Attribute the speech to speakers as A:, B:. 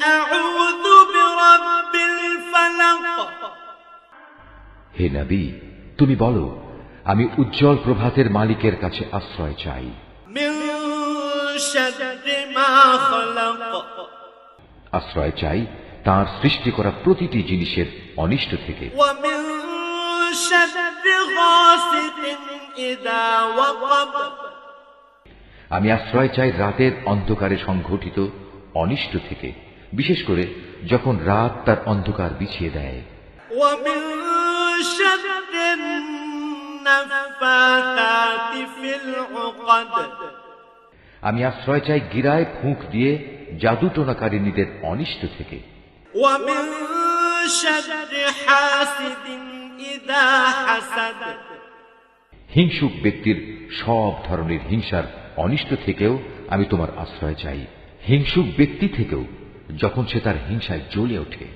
A: أعوذ برب الفلق
B: হে নবী, তুমি বলো, আমি উজ্জ্বল প্রভাতের মালিকের কাছে আশ্রয় চাই
A: من شر ما خلق
B: আশ্রয় চাই তার সৃষ্টি করা প্রতিটি জিনিসের অনিষ্ট থেকে
A: ومن شر غاسق إذا وقب
B: আমি আশ্রয় চাই রাতের অন্ধকারে সংঘটিত অনিষ্ট থেকে, বিশেষ করে যখন রাত তার অন্ধকার বিছিয়ে দেয়।
A: ومن شر النفاثات في العقد
B: আমি আশ্রয় চাই গিরায় ফুঁক দিয়ে জাদুটোনাকারিনীদের অনিষ্ট থেকে।
A: ومن شر حاسد إذا حسد
B: হিংসুক ব্যক্তির সব ধরনের হিংসার অনিষ্ট থেকেও আমি তোমার আশ্রয় চাই, হিংসুক ব্যক্তি থেকেও যখন সে তার হিংসায় জ্বলে ওঠে।